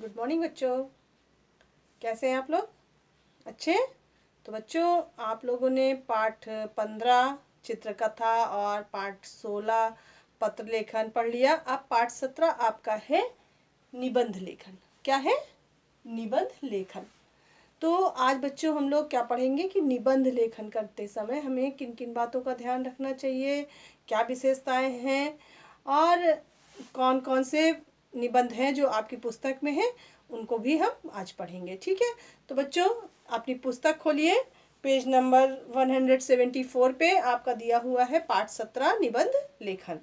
Good morning बच्चों। कैसे हैं आप लोग? अच्छे हैं? तो बच्चों, आप लोगों ने पाठ 15 चित्रकथा और पाठ 16 पत्र लेखन पढ़ लिया। अब पाठ 17 आपका है निबंध लेखन। क्या है? निबंध लेखन। तो आज बच्चों हम लोग क्या पढ़ेंगे कि निबंध लेखन करते समय हमें किन किन बातों का ध्यान रखना चाहिए, क्या विशेषताएं हैं और कौन कौन से निबंध हैं जो आपकी पुस्तक में हैं, उनको भी हम आज पढ़ेंगे। ठीक है? तो बच्चों, अपनी पुस्तक खोलिए। पेज नंबर 174 पे आपका दिया हुआ है पाठ 17 निबंध लेखन।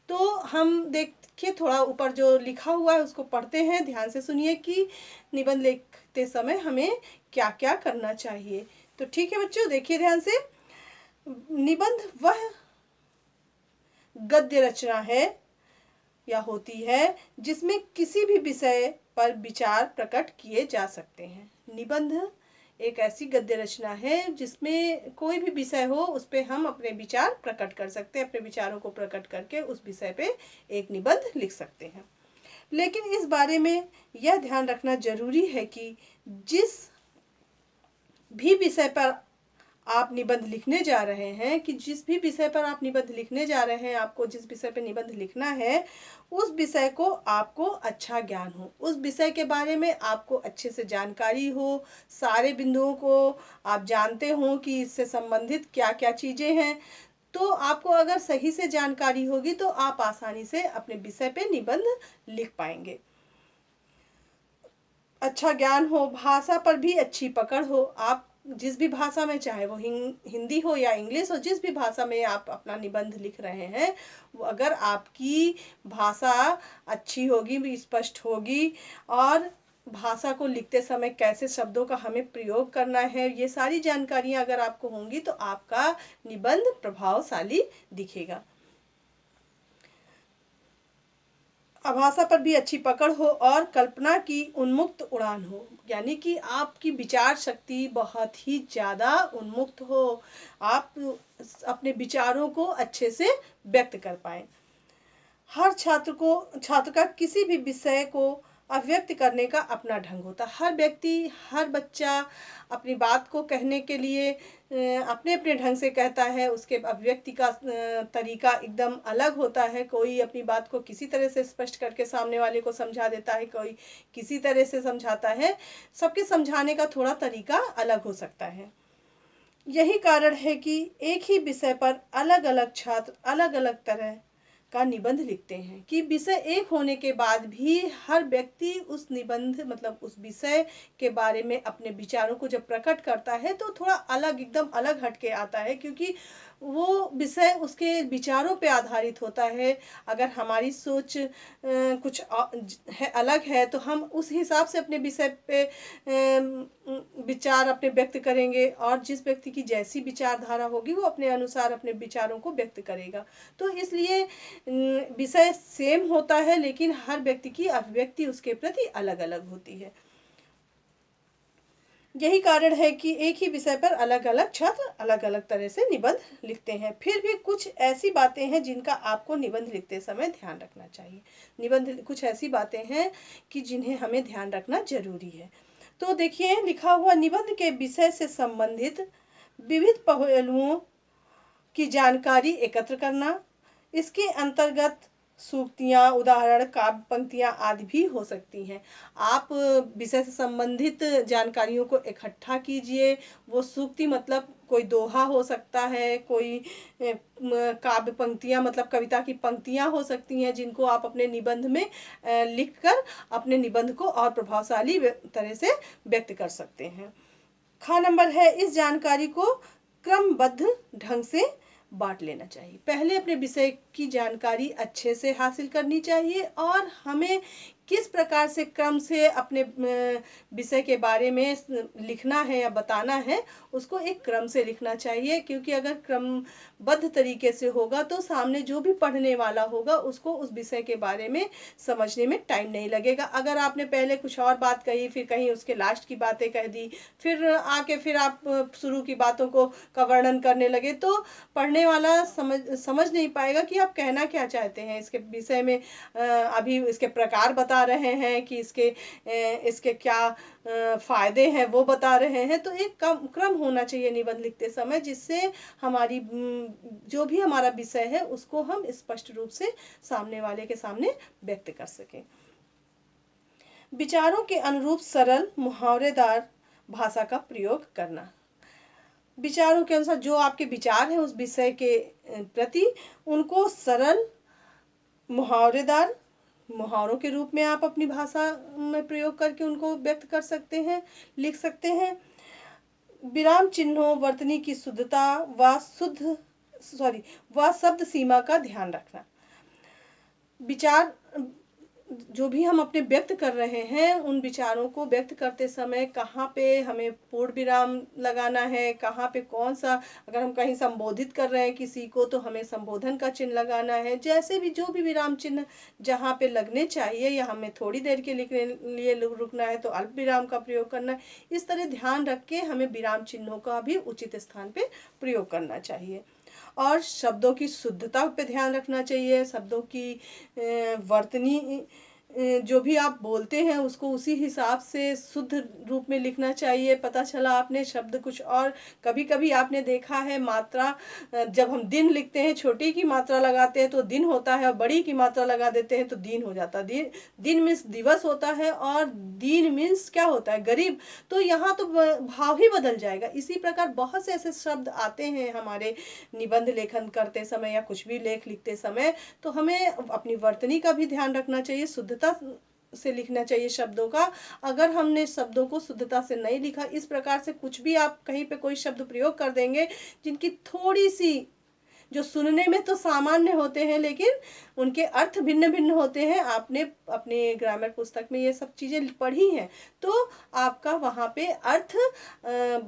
तो हम देखिए, थोड़ा ऊपर जो लिखा हुआ है उसको पढ़ते हैं। ध्यान से सुनिए कि निबंध लिखते समय हमें क्या क्या करना चाहिए। तो ठीक है बच्चों, देखिए ध्यान से। निबंध वह गद्य रचना है या होती है जिसमें किसी भी विषय पर विचार प्रकट किए जा सकते हैं। निबंध एक ऐसी गद्य रचना है जिसमें कोई भी विषय हो उस पर हम अपने विचार प्रकट कर सकते हैं, अपने विचारों को प्रकट करके उस विषय पे एक निबंध लिख सकते हैं। लेकिन इस बारे में यह ध्यान रखना जरूरी है कि जिस भी विषय पर आप निबंध लिखने जा रहे हैं, कि जिस भी विषय पर आप निबंध लिखने जा रहे हैं, आपको जिस विषय पर निबंध लिखना है उस विषय को आपको अच्छा ज्ञान हो, उस विषय के बारे में आपको अच्छे से जानकारी हो, सारे बिंदुओं को आप जानते हो कि इससे संबंधित क्या क्या चीज़ें हैं। तो आपको अगर सही से जानकारी होगी तो आप आसानी से अपने विषय पे निबंध लिख पाएंगे। अच्छा ज्ञान हो, भाषा पर भी अच्छी पकड़ हो। आप जिस भी भाषा में, चाहे वो हिंदी हो या इंग्लिश हो, जिस भी भाषा में आप अपना निबंध लिख रहे हैं, वो अगर आपकी भाषा अच्छी होगी, स्पष्ट होगी, और भाषा को लिखते समय कैसे शब्दों का हमें प्रयोग करना है, ये सारी जानकारियां अगर आपको होंगी तो आपका निबंध प्रभावशाली दिखेगा। भाषा पर भी अच्छी पकड़ हो और कल्पना की उन्मुक्त उड़ान हो, यानी कि आपकी विचार शक्ति बहुत ही ज़्यादा उन्मुक्त हो, आप अपने विचारों को अच्छे से व्यक्त कर पाएँ। हर छात्र का किसी भी विषय को अभिव्यक्त करने का अपना ढंग होता है। हर व्यक्ति, हर बच्चा अपनी बात को कहने के लिए अपने अपने ढंग से कहता है। उसके अभिव्यक्ति का तरीका एकदम अलग होता है। कोई अपनी बात को किसी तरह से स्पष्ट करके सामने वाले को समझा देता है, कोई किसी तरह से समझाता है। सबके समझाने का थोड़ा तरीका अलग हो सकता है। यही कारण है कि एक ही विषय पर अलग अलग छात्र अलग अलग तरह का निबंध लिखते हैं, कि विषय एक होने के बाद भी हर व्यक्ति उस निबंध मतलब उस विषय के बारे में अपने विचारों को जब प्रकट करता है तो थोड़ा अलग, एकदम अलग हटके आता है, क्योंकि वो विषय उसके विचारों पे आधारित होता है। अगर हमारी सोच कुछ है, अलग है, तो हम उस हिसाब से अपने विषय पे विचार अपने व्यक्त करेंगे, और जिस व्यक्ति की जैसी विचारधारा होगी वो अपने अनुसार अपने विचारों को व्यक्त करेगा। तो इसलिए विषय सेम होता है, लेकिन हर व्यक्ति की अभिव्यक्ति उसके प्रति अलग अलग होती है। यही कारण है कि एक ही विषय पर अलग अलग छात्र अलग अलग तरह से निबंध लिखते हैं। फिर भी कुछ ऐसी बातें हैं जिनका आपको निबंध लिखते समय ध्यान रखना चाहिए। निबंध कुछ ऐसी बातें हैं कि जिन्हें हमें ध्यान रखना जरूरी है। तो देखिए, लिखा हुआ निबंध के विषय से संबंधित विविध पहलुओं की जानकारी एकत्र करना। इसके अंतर्गत सूक्तियाँ, उदाहरण, काव्य पंक्तियाँ आदि भी हो सकती हैं। आप विषय से संबंधित जानकारियों को इकट्ठा कीजिए। वो सूक्ति मतलब कोई दोहा हो सकता है, कोई काव्य पंक्तियाँ मतलब कविता की पंक्तियाँ हो सकती हैं, जिनको आप अपने निबंध में लिखकर अपने निबंध को और प्रभावशाली तरह से व्यक्त कर सकते हैं। नंबर है, इस जानकारी को क्रमबद्ध ढंग से बांट लेना चाहिए। पहले अपने विषय की जानकारी अच्छे से हासिल करनी चाहिए, और हमें किस प्रकार से क्रम से अपने विषय के बारे में लिखना है या बताना है, उसको एक क्रम से लिखना चाहिए। क्योंकि अगर क्रमबद्ध तरीके से होगा तो सामने जो भी पढ़ने वाला होगा उसको उस विषय के बारे में समझने में टाइम नहीं लगेगा। अगर आपने पहले कुछ और बात कही, फिर कहीं उसके लास्ट की बातें कह दी, फिर आप शुरू की बातों का वर्णन करने लगे, तो पढ़ने वाला समझ नहीं पाएगा कि आप कहना क्या चाहते हैं। इसके विषय में अभी इसके प्रकार बता बता रहे हैं कि इसके क्या फ़ायदे हैं वो बता रहे हैं। तो एक क्रम होना चाहिए निबंध लिखते समय, जिससे हमारी जो भी हमारा विषय है उसको हम स्पष्ट रूप से सामने वाले के सामने व्यक्त कर सकें। विचारों के अनुरूप सरल मुहावरेदार भाषा का प्रयोग करना। विचारों के अनुसार जो आपके विचार हैं उस विषय के प्रति, उनको सरल मुहावरेदार मुहावरों के रूप में आप अपनी भाषा में प्रयोग करके उनको व्यक्त कर सकते हैं, लिख सकते हैं। विराम चिन्हों, वर्तनी की शुद्धता व शब्द सीमा का ध्यान रखना। विचार जो भी हम अपने व्यक्त कर रहे हैं, उन विचारों को व्यक्त करते समय कहाँ पे हमें पूर्ण विराम लगाना है, कहाँ पे कौन सा, अगर हम कहीं संबोधित कर रहे हैं किसी को तो हमें संबोधन का चिन्ह लगाना है। जैसे भी जो भी विराम चिन्ह जहाँ पे लगने चाहिए, या हमें थोड़ी देर के लिए रुकना है तो अल्प विराम का प्रयोग करना है। इस तरह ध्यान रख के हमें विराम चिन्हों का भी उचित स्थान पे प्रयोग करना चाहिए। और शब्दों की शुद्धता पे ध्यान रखना चाहिए। शब्दों की वर्तनी जो भी आप बोलते हैं उसको उसी हिसाब से शुद्ध रूप में लिखना चाहिए। पता चला आपने शब्द कुछ और, कभी कभी आपने देखा है मात्रा, जब हम दिन लिखते हैं छोटी की मात्रा लगाते हैं तो दिन होता है, और बड़ी की मात्रा लगा देते हैं तो दिन हो जाता है। दिन मीन्स दिवस होता है, और दिन मीन्स क्या होता है, गरीब। तो यहाँ तो भाव ही बदल जाएगा। इसी प्रकार बहुत से ऐसे शब्द आते हैं हमारे निबंध लेखन करते समय या कुछ भी लेख लिखते समय, तो हमें अपनी वर्तनी का भी ध्यान रखना चाहिए, शुद्धता से लिखना चाहिए शब्दों का। अगर हमने शब्दों को शुद्धता से नहीं लिखा, इस प्रकार से कुछ भी आप कहीं पे कोई शब्द प्रयोग कर देंगे जिनकी थोड़ी सी, जो सुनने में तो सामान्य होते हैं लेकिन उनके अर्थ भिन्न भिन्न होते हैं, आपने अपने ग्रामर पुस्तक में ये सब चीज़ें पढ़ी हैं, तो आपका वहाँ पे अर्थ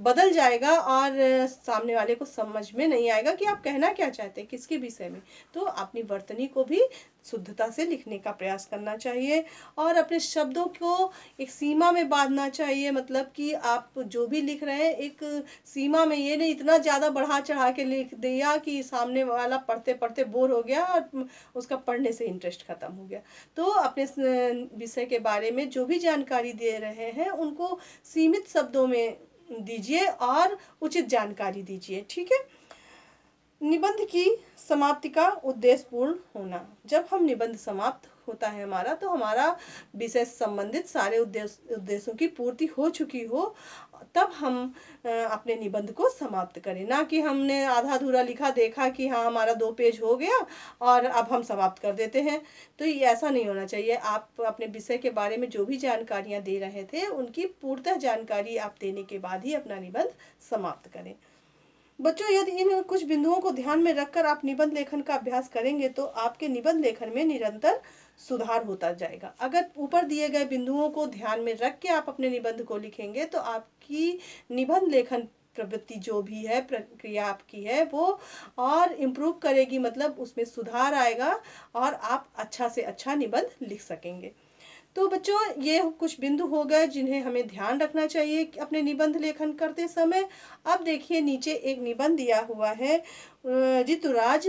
बदल जाएगा और सामने वाले को समझ में नहीं आएगा कि आप कहना क्या चाहते हैं, किसके विषय में। तो अपनी वर्तनी को भी शुद्धता से लिखने का प्रयास करना चाहिए, और अपने शब्दों को एक सीमा में बांधना चाहिए। मतलब कि आप जो भी लिख रहे हैं एक सीमा में, ये नहीं इतना ज़्यादा बढ़ा चढ़ा के लिख दिया कि सामने वाला पढ़ते पढ़ते बोर हो गया और उसका पढ़ने से इंटरेस्ट खत्म हो गया। तो अपने विषय के बारे में जो भी जानकारी दे रहे हैं उनको सीमित शब्दों में दीजिए और उचित जानकारी दीजिए, ठीक है। निबंध की समाप्ति का उद्देश्यपूर्ण होना। जब हम निबंध समाप्त होता है हमारा, तो हमारा विषय संबंधित सारे उद्देश्यों की पूर्ति हो चुकी हो, तब हम अपने निबंध को समाप्त करें। ना कि हमने आधा अधूरा लिखा, देखा कि हाँ हमारा 2 पेज हो गया और अब हम समाप्त कर देते हैं। तो ये ऐसा नहीं होना चाहिए। आप अपने विषय के बारे में जो भी जानकारियाँ दे रहे थे उनकी पूर्णतः जानकारी आप देने के बाद ही अपना निबंध समाप्त करें। बच्चों, यदि इन कुछ बिंदुओं को ध्यान में रखकर आप निबंध लेखन का अभ्यास करेंगे तो आपके निबंध लेखन में निरंतर सुधार होता जाएगा। अगर ऊपर दिए गए बिंदुओं को ध्यान में रख के आप अपने निबंध को लिखेंगे तो आपकी निबंध लेखन प्रवृत्ति जो भी है, प्रक्रिया आपकी है, वो और इम्प्रूव करेगी। मतलब उसमें सुधार आएगा और आप अच्छा से अच्छा निबंध लिख सकेंगे। तो बच्चों, ये कुछ बिंदु हो गए जिन्हें हमें ध्यान रखना चाहिए अपने निबंध लेखन करते समय। अब देखिए नीचे एक निबंध दिया हुआ है, ऋतुराज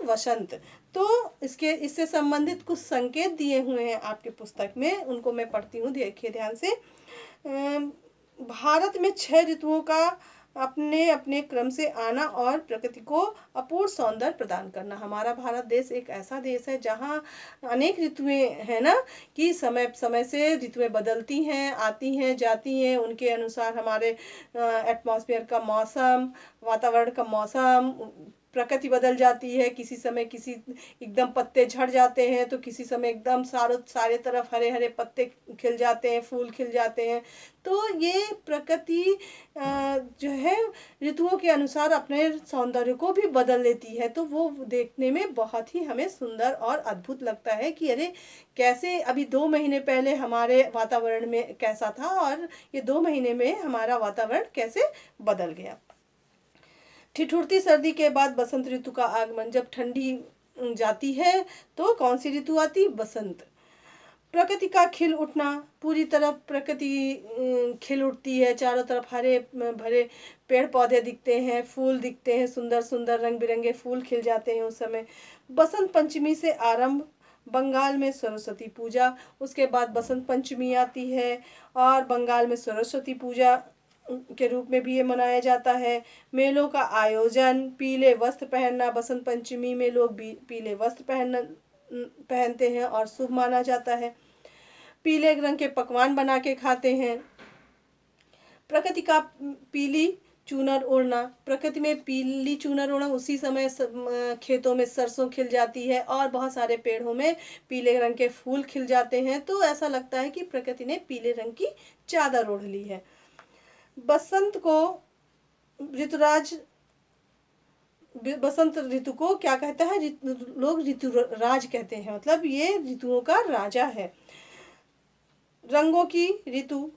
वसंत। तो इससे संबंधित कुछ संकेत दिए हुए हैं आपके पुस्तक में, उनको मैं पढ़ती हूँ, देखिए ध्यान से। भारत में 6 ऋतुओं का अपने अपने क्रम से आना और प्रकृति को अपूर्व सौंदर्य प्रदान करना। हमारा भारत देश एक ऐसा देश है जहाँ अनेक ऋतुएं हैं ना, कि समय समय से ऋतुएं बदलती हैं, आती हैं, जाती हैं। उनके अनुसार हमारे एटमॉस्फेयर का मौसम, वातावरण का मौसम, प्रकृति बदल जाती है। किसी समय किसी एकदम पत्ते झड़ जाते हैं, तो किसी समय एकदम सारे तरफ हरे हरे पत्ते खिल जाते हैं, फूल खिल जाते हैं। तो ये प्रकृति जो है ऋतुओं के अनुसार अपने सौंदर्य को भी बदल लेती है। तो वो देखने में बहुत ही हमें सुंदर और अद्भुत लगता है कि अरे कैसे अभी 2 महीने पहले हमारे वातावरण में कैसा था और ये 2 महीने में हमारा वातावरण कैसे बदल गया। ठिठुरती सर्दी के बाद बसंत ऋतु का आगमन। जब ठंडी जाती है तो कौन सी ऋतु आती? बसंत। प्रकृति का खिल उठना, पूरी तरफ प्रकृति खिल उठती है, चारों तरफ हरे भरे पेड़ पौधे दिखते हैं, फूल दिखते हैं, सुंदर सुंदर रंग बिरंगे फूल खिल जाते हैं उस समय। बसंत पंचमी से आरंभ बंगाल में सरस्वती पूजा, उसके बाद बसंत पंचमी आती है और बंगाल में सरस्वती पूजा के रूप में भी ये मनाया जाता है। मेलों का आयोजन, पीले वस्त्र पहनना, बसंत पंचमी में लोग भी पीले वस्त्र पहनते हैं और शुभ माना जाता है। पीले रंग के पकवान बना के खाते हैं। प्रकृति का पीली चूनर ओढ़ना, प्रकृति में पीली चूनर ओढ़ना, उसी समय खेतों में सरसों खिल जाती है और बहुत सारे पेड़ों में पीले रंग के फूल खिल जाते हैं, तो ऐसा लगता है कि प्रकृति ने पीले रंग की चादर ओढ़ ली है। बसंत को ऋतुराज, बसंत ऋतु को क्या कहता है, लोग ऋतुराज कहते हैं, मतलब ये ऋतुओं का राजा है। रंगों की ऋतु,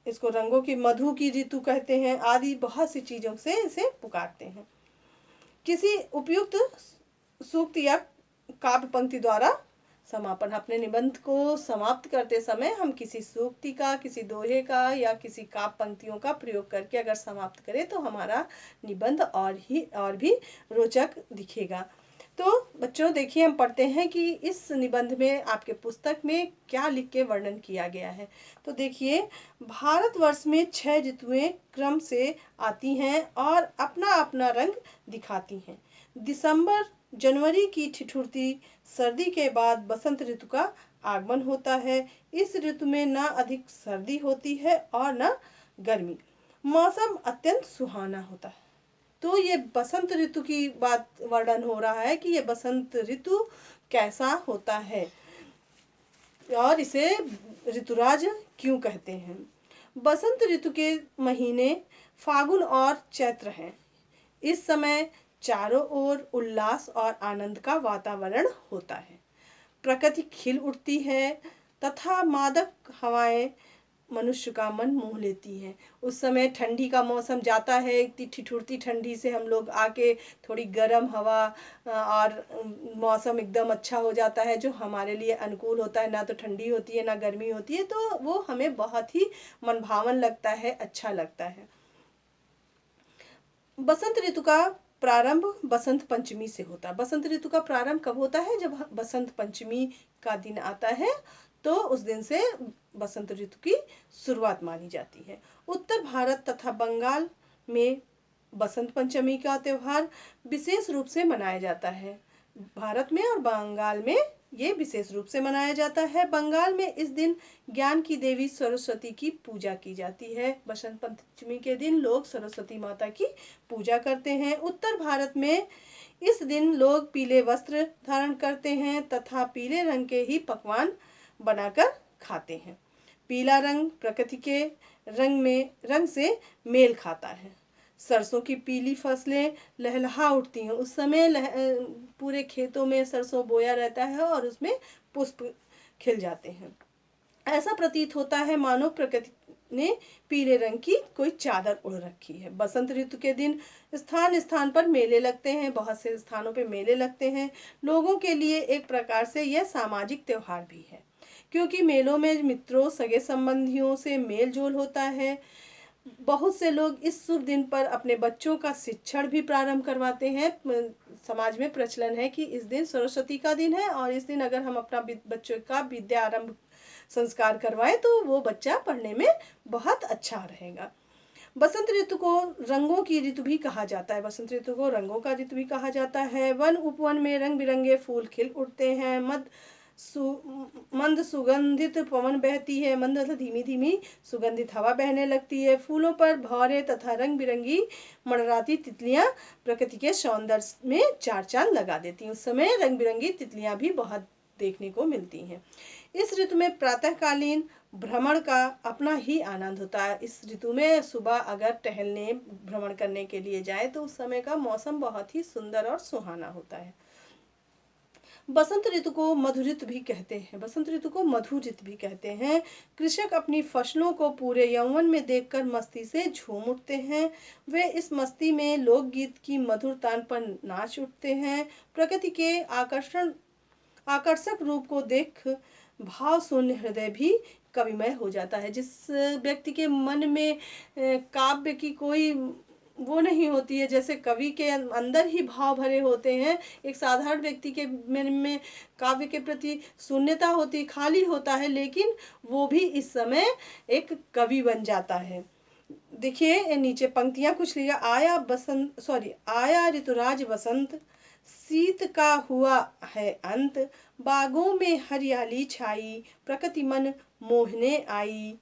इसको रंगों की मधु की ऋतु कहते हैं, आदि बहुत सी चीज़ों से इसे पुकारते हैं। किसी उपयुक्त सूक्त या काव्य पंक्ति द्वारा समापन, अपने निबंध को समाप्त करते समय हम किसी सूक्ति का, किसी दोहे का या किसी काव्य पंक्तियों का प्रयोग करके अगर समाप्त करें तो हमारा निबंध और भी रोचक दिखेगा। तो बच्चों देखिए, हम पढ़ते हैं कि इस निबंध में आपके पुस्तक में क्या लिख के वर्णन किया गया है। तो देखिए, भारतवर्ष में 6 ऋतुएं क्रम से आती हैं और अपना अपना रंग दिखाती हैं। दिसंबर जनवरी की ठिठुरती सर्दी के बाद बसंत ऋतु का आगमन होता है। इस ऋतु में न अधिक सर्दी होती है और न गर्मी, मौसम अत्यंत सुहाना होता है। तो ये बसंत ऋतु की बात वर्णन हो रहा है कि ये बसंत ऋतु कैसा होता है और इसे ऋतुराज क्यों कहते हैं। बसंत ऋतु के महीने फागुन और चैत्र हैं। इस समय चारों ओर उल्लास और आनंद का वातावरण होता है। प्रकृति खिल उठती है तथा मादक हवाएं मनुष्य का मन मोह लेती हैं। उस समय ठंडी का मौसम जाता है, इतनी ठिठुरती ठंडी से हम लोग आके थोड़ी गर्म हवा और मौसम एकदम अच्छा हो जाता है, जो हमारे लिए अनुकूल होता है। ना तो ठंडी होती है ना गर्मी होती है, तो वो हमें बहुत ही मनभावन लगता है, अच्छा लगता है। बसंत ऋतु का प्रारंभ बसंत पंचमी से होता है। बसंत ऋतु का प्रारंभ कब होता है? जब बसंत पंचमी का दिन आता है, तो उस दिन से बसंत ऋतु की शुरुआत मानी जाती है। उत्तर भारत तथा बंगाल में बसंत पंचमी का त्यौहार विशेष रूप से मनाया जाता है। भारत में और बंगाल में ये विशेष रूप से मनाया जाता है। बंगाल में इस दिन ज्ञान की देवी सरस्वती की पूजा की जाती है। बसंत पंचमी के दिन लोग सरस्वती माता की पूजा करते हैं। उत्तर भारत में इस दिन लोग पीले वस्त्र धारण करते हैं तथा पीले रंग के ही पकवान बनाकर खाते हैं। पीला रंग प्रकृति के रंग से मेल खाता है। सरसों की पीली फसलें लहलहा उठती हैं। उस समय पूरे खेतों में सरसों बोया रहता है और उसमें पुष्प खिल जाते हैं। ऐसा प्रतीत होता है मानो प्रकृति ने पीले रंग की कोई चादर ओढ़ रखी है। बसंत ऋतु के दिन स्थान स्थान पर मेले लगते हैं। बहुत से स्थानों पे मेले लगते हैं। लोगों के लिए एक प्रकार से यह सामाजिक त्योहार भी है, क्योंकि मेलों में मित्रों सगे संबंधियों से मेल जोल होता है। बहुत से लोग इस शुभ दिन पर अपने बच्चों का शिक्षण भी प्रारंभ करवाते हैं। समाज में प्रचलन है कि इस दिन सरस्वती का दिन है और इस दिन अगर हम अपना बच्चों का विद्या आरंभ संस्कार करवाएं तो वो बच्चा पढ़ने में बहुत अच्छा रहेगा। बसंत ऋतु को रंगों की ऋतु भी कहा जाता है। बसंत ऋतु को रंगों का ऋतु भी कहा जाता है। वन उपवन में रंग बिरंगे फूल खिल उठते हैं। मंद सुगंधित पवन बहती है। मंद मतलब धीमी धीमी सुगंधित हवा बहने लगती है। फूलों पर भौरे तथा रंग बिरंगी मंडराती तितलियां प्रकृति के सौंदर्य में चार चांद लगा देती हैं। उस समय रंग बिरंगी तितलियां भी बहुत देखने को मिलती हैं। इस ऋतु में प्रातःकालीन भ्रमण का अपना ही आनंद होता है। इस ऋतु में सुबह अगर टहलने भ्रमण करने के लिए जाए तो उस समय का मौसम बहुत ही सुंदर और सुहाना होता है। बसंत ऋतु को मधु ऋतु भी कहते हैं। बसंत ऋतु को मधु ऋतु भी कहते हैं। कृषक अपनी फसलों को पूरे यौवन में देखकर मस्ती से झूम उठते हैं। वे इस मस्ती में लोकगीत की मधुर तान पर नाच उठते हैं। प्रकृति के आकर्षक रूप को देख भाव शून्य हृदय भी कविमय हो जाता है। जिस व्यक्ति के मन में काव्य की कोई वो नहीं होती है, जैसे कवि के अंदर ही भाव भरे होते हैं। एक साधारण व्यक्ति के मन में काव्य के प्रति शून्यता होती, खाली होता है, लेकिन वो भी इस समय एक कवि बन जाता है। देखिए नीचे पंक्तियां कुछ लिया, आया ऋतुराज बसंत, शीत का हुआ है अंत, बागों में हरियाली छाई, प्रकृति मन मोहने आई,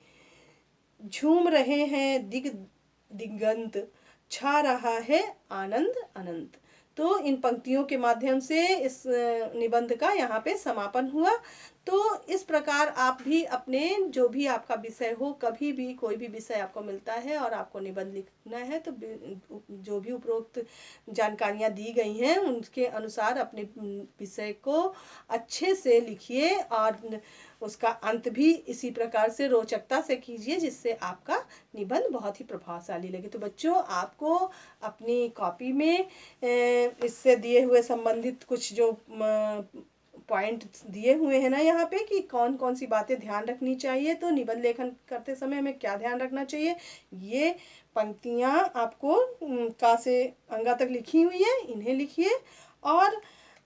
झूम रहे हैं दिगंत, छा रहा है आनंद अनंत। तो इन पंक्तियों के माध्यम से इस निबंध का यहाँ पे समापन हुआ। तो इस प्रकार आप भी अपने जो भी आपका विषय हो, कभी भी कोई भी विषय आपको मिलता है और आपको निबंध लिखना है, तो जो भी उपरोक्त जानकारियाँ दी गई हैं उनके अनुसार अपने विषय को अच्छे से लिखिए और उसका अंत भी इसी प्रकार से रोचकता से कीजिए, जिससे आपका निबंध बहुत ही प्रभावशाली लगे। तो बच्चों, आपको अपनी कॉपी में इससे दिए हुए संबंधित कुछ जो पॉइंट दिए हुए हैं ना यहाँ पे, कि कौन कौन सी बातें ध्यान रखनी चाहिए, तो निबंध लेखन करते समय हमें क्या ध्यान रखना चाहिए, ये पंक्तियाँ आपको का से अंगा तक लिखी हुई है, इन्हें लिखिए। और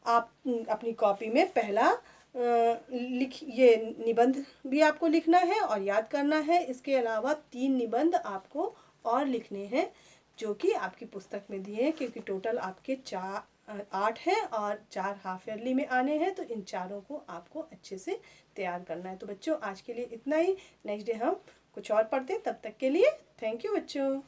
आप अपनी कॉपी में पहला ये निबंध भी आपको लिखना है और याद करना है। इसके अलावा 3 निबंध आपको और लिखने हैं जो कि आपकी पुस्तक में दिए हैं, क्योंकि टोटल आपके 8 हैं और 4 हाफ ईयरली में आने हैं। तो इन चारों को आपको अच्छे से तैयार करना है। तो बच्चों, आज के लिए इतना ही। नेक्स्ट डे हम कुछ और पढ़ते हैं। तब तक के लिए थैंक यू बच्चों।